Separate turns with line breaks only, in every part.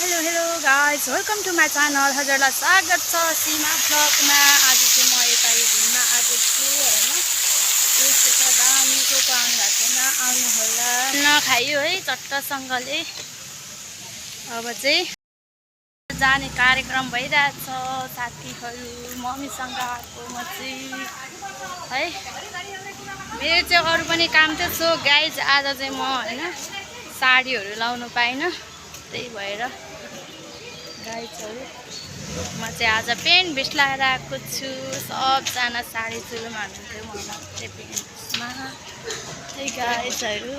Hello guys, welcome to my channel. हजुरलाई स्वागत छ सीमा ब्लगमा। आज चाहिँ म यता घुम्न आएको छु होइन। त्यस्तो छ दामीको पाउनु भएको छैन, आउनुहोला। नखायो है चट्टसँगले। अब चाहिँ जाने कार्यक्रम भइरहेछ। साथीहरू मम्मीसँग आएको म चाहिँ है। मेरो चाहिँ अरू पनि काम थियो। सो गाइज आज चाहिँ म होइन साडीहरू लाउनु पाइनँ, त्यही भएर गाइजहरू म चाहिँ आज पेन्ट भेस्ट लगाएर आएको छु। सबजना साडी चुलोमा हुनुहुन्थ्यो, म मात्रै पेन्ट भेस्टमा। त्यही गाइजहरू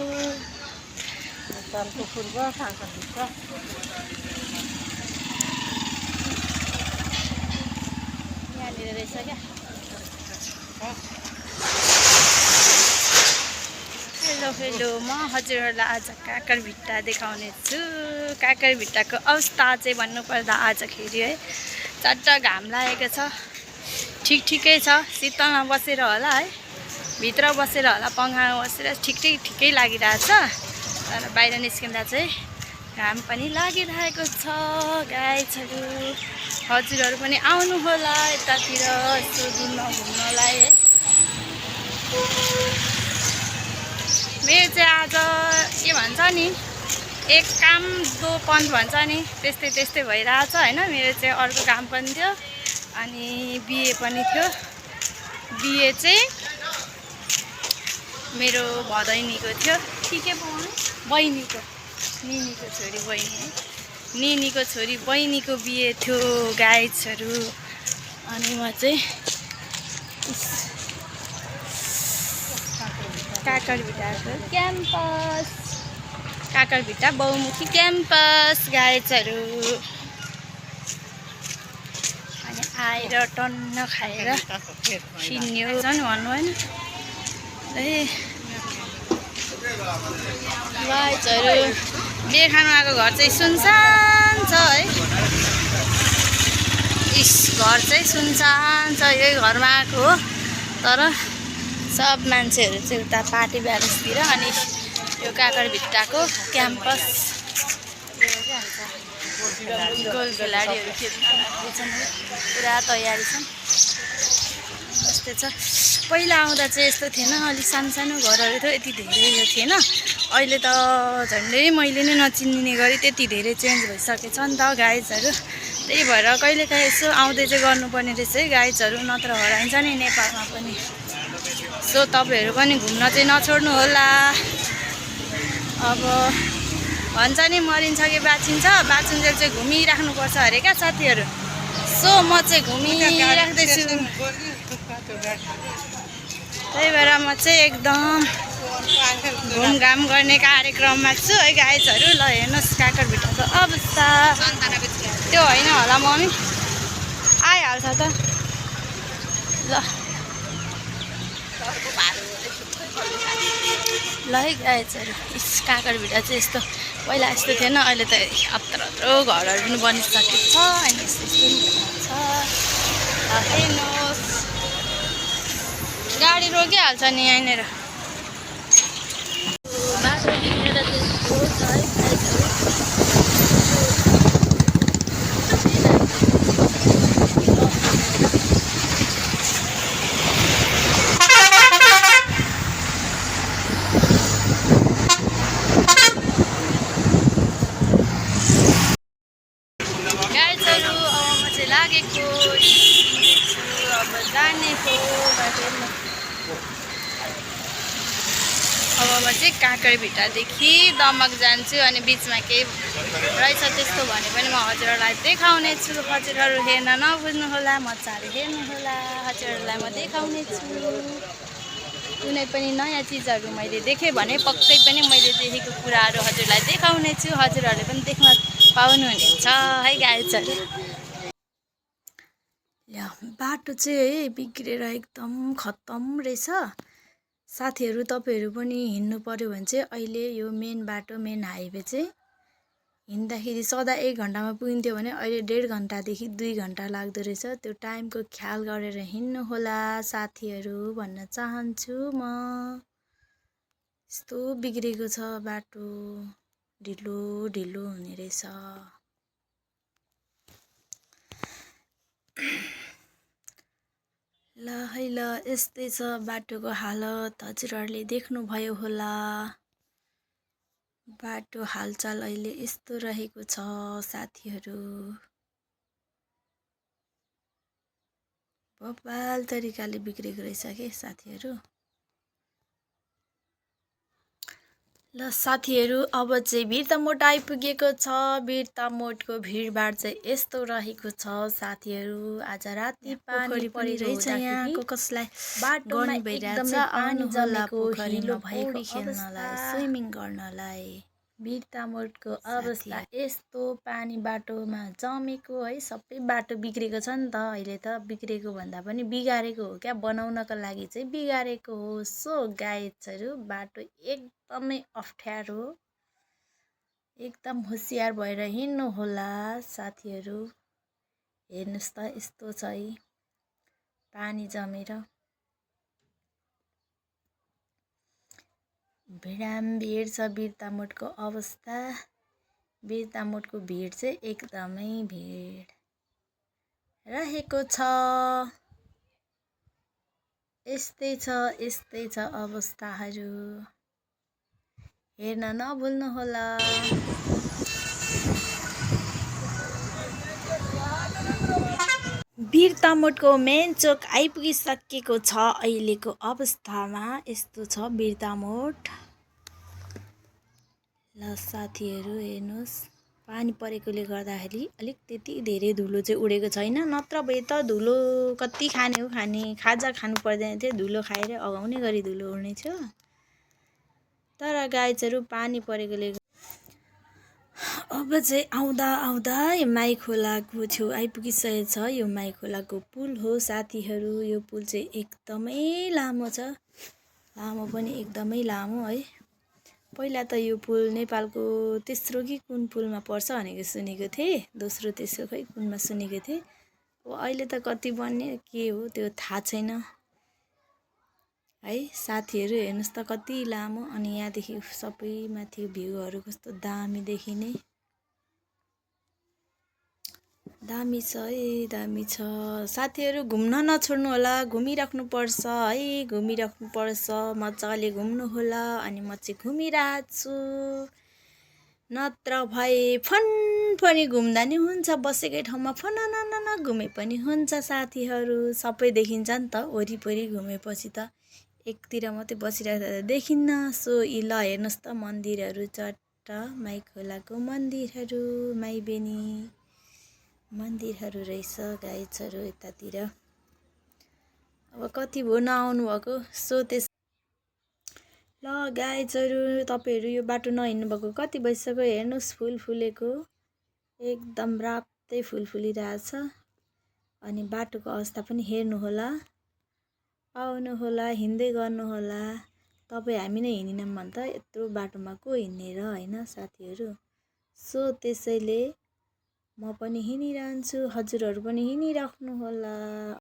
यहाँनिर रहेछ क्या। हेलो म हजुरहरूलाई आज काकरभिट्टा देखाउने छु। काकरभिट्टाको अवस्था चाहिँ भन्नुपर्दा आजखेरि है चट्ट घाम लागेको छ। ठिकै छ, शीतलमा बसेर होला है, भित्र बसेर होला, पङ्खामा बसेर ठिकै लागिरहेछ। तर बाहिर निस्किँदा चाहिँ घाम पनि लागिरहेको छ। गाइजहरू हजुरहरू पनि आउनु होला यतातिर यसो घुम्नलाई है। मेरो चाहिँ आज के भन्छ नि, एक काम दो पन्थ भन्छ नि, त्यस्तै भइरहेछ होइन। मेरो चाहिँ अर्को काम पनि थियो अनि बिहे पनि थियो। बिहे चाहिँ मेरो भदैनीको थियो। के पाउनु, बहिनीको, निनीको छोरी बहिनी है, निनीको छोरी बहिनीको बिहे थियो गाइजहरू। अनि म चाहिँ काकरभिट्टाको क्याम्पस, काकरभिट्टा बहुमुखी क्याम्पस गाइजहरू। अनि आएर टन्न खाएर हिँड्यो झन् भन्नु होइन। गाइजहरू बिहे खानु आएको घर चाहिँ सुनसान छ है। घर चाहिँ सुनसान छ, यही घरमा आएको हो। तर सब मान्छेहरू चाहिँ उता पार्टी ब्यारेजतिर। अनि यो काकरभिट्टाको क्याम्पस गोल खेलाडीहरू खेल्न छन्, पुरा तयारी छन्। यस्तै छ। पहिला आउँदा चाहिँ यस्तो थिएन, अलिक सानो घरहरू थियो, यति धेरै यो थिएन। अहिले त झन्डै मैले नै नचिनिने गरी त्यति धेरै चेन्ज भइसकेछ नि त गाइजहरू। त्यही भएर कहिलेकाहीँ यसो आउँदै चाहिँ गर्नुपर्ने रहेछ है गाइजहरू, नत्र हराइन्छ नि नेपालमा पनि। सो तपाईँहरू पनि घुम्न चाहिँ नछोड्नु होला। अब भन्छ नि मरिन्छ कि बाँचिन्छ, बाँचुन्जेल चाहिँ घुमिराख्नुपर्छ अरे क्या साथीहरू। सो म चाहिँ घुमिराख्दैछु। त्यही भएर म चाहिँ एकदम घुमघाम गर्ने कार्यक्रममा छु है गाइजहरू। ल हेर्नुहोस् काकरभिट्टाको अवस्था। त्यो होइन होला मम्मी, आइहाल्छ त। ल है गाइजहरू, काकरभिट्टा चाहिँ यस्तो पहिला यस्तो थिएन, अहिले त यत्रो घरहरू पनि बनिसकेको छ। अनि यस्तो छ। हेर्नुहोस् गाडी रोकिहाल्छ नि यहाँनिर। बाटो बिग्रेर त्यस्तो छ है गाइजहरू। गाइजहरू अब म चाहिँ लागेको छु, अब जानेको बाटोमा। अब म चाहिँ काकरभिट्टादेखि दमक जान्छु। अनि बिचमा केही रहेछ त्यस्तो भने पनि म हजुरहरूलाई देखाउने छु। हजुरहरू हेर्न नबुझ्नु होला, मजाले हेर्नु होला। हजुरहरूलाई म देखाउने छु। कुनै पनि नयाँ चिजहरू मैले देखेँ भने पक्कै पनि मैले देखेको कुराहरू हजुरलाई देखाउने छु। हजुरहरूले पनि देख्न पाउनुहुनेछ है गाइजहरू। बाटो चाहिँ है बिग्रेर एकदम खत्तम रहेछ साथीहरू। तपाईँहरू पनि हिँड्नु पर्यो भने चाहिँ अहिले यो मेन बाटो, मेन हाइवे चाहिँ हिँड्दाखेरि सदा 1 घन्टामा पुगिन्थ्यो भने अहिले 1.5 घन्टादेखि 2 घन्टा लाग्दो रहेछ। त्यो टाइमको ख्याल गरेर हिँड्नु होला साथीहरू भन्न चाहन्छु म। यस्तो बिग्रेको छ बाटो, ढिलो हुने रहेछ। ल है ल यस्तै छ बाटोको हालत, हजुरहरूले देख्नुभयो होला। बाटो हालचाल अहिले यस्तो रहेको छ साथीहरू। बबाल तरिकाले बिग्रेको रहेछ के साथीहरू। ल साथीहरू अब चाहिँ भिरतामोड आइपुगेको छ। भिरतामोडको भिडभाड चाहिँ यस्तो रहेको छ साथीहरू। आज राति पानी परिरहेछ यहाँको कसलाई बाटोमा एकदमै पानी जमेको हिलो भएको खेल्नलाई स्विमिङ गर्नलाई। भिरतामोडको अवस्था यस्तो पानी बाटोमा जमेको है। सबै बाटो बिग्रेको छ नि त। अहिले त बिग्रेको भन्दा पनि बिगारेको हो क्या, बनाउनको लागि चाहिँ बिगारेको हो। सो गाइजहरू बाटो एकदमै अप्ठ्यारो, एकदम होसियार भएर हिँड्नु होला साथीहरू। हेर्नुहोस् त यस्तो छ है पानी जमेर। भिडामभिड छ भिरतामोडको अवस्था। भिरतामोडको भिड चाहिँ एकदमै भिड रहेको छ। यस्तै छ अवस्थाहरू। हेर्न नभुल्नु होला। भिरतामोडको मेन चोक आइपुगिसकेको छ। अहिलेको अवस्थामा यस्तो छ भिरतामोड। ल साथीहरू हेर्नुहोस्, पानी परेकोले गर्दाखेरि अलिक त्यति धेरै धुलो चाहिँ उडेको छैन। नत्र भए त धुलो कति खाने हो खाने, खाजा खानु पर्दैन थियो, धुलो खाएर अगाउने गरी धुलो उड्ने थियो। तर गाइजहरू पानी परेकोले अब चाहिँ आउँदा आउँदा यो माई खोलाको छेउ आइपुगिसकेको छ। यो माई खोलाको पुल हो साथीहरू। यो पुल चाहिँ एकदमै लामो छ, लामो पनि एकदमै लामो है। पहिला त यो पुल नेपालको तेस्रो कि कुन पुलमा पर्छ भनेको सुनेको थिएँ, दोस्रो तेस्रो खै कुनमा सुनेको थिएँ। अब अहिले त कति बन्ने के हो त्यो थाहा छैन है साथीहरू। हेर्नुहोस् त कति लामो, अनि यहाँदेखि सबै माथि भ्यूहरू कस्तो दामी देखिने, दामी छ है, दामी छ साथीहरू। घुम्न नछोड्नु होला, घुमिराख्नुपर्छ है, घुमिराख्नुपर्छ, मजाले घुम्नु होला। अनि म चाहिँ घुमिरहेको छु, नत्र भए फनफनी घुम्दा नि हुन्छ, बसेकै ठाउँमा फननन घुमे पनि हुन्छ साथीहरू। सबै देखिन्छ नि त, वरिपरि घुमेपछि त एकतिर मात्रै बसिरहेको त देखिन्न। सो ल हेर्नुहोस् त मन्दिरहरू चट्ट माई खोलाको मन्दिरहरू, माईबेनी मन्दिरहरू रहेछ गाइजहरू यतातिर। अब कति भयो नआउनु भएको। सो त्यस ल गाइजहरू तपाईँहरू यो बाटो नहिँड्नु भएको कति भइसक्यो। हेर्नुहोस् फुल फुलेको, एकदम राप्तै फुल फुलिरहेछ। अनि बाटोको अवस्था पनि हेर्नु होला, आउनु होला, हिँड्दै गर्नु होला। तपाईँ हामी नै हिँडेनौँ भने त यत्रो बाटोमा को हिँड्ने र होइन साथीहरू। सो त्यसैले म पनि हिँडिरहन्छु, हजुरहरू पनि हिँडिराख्नु होला।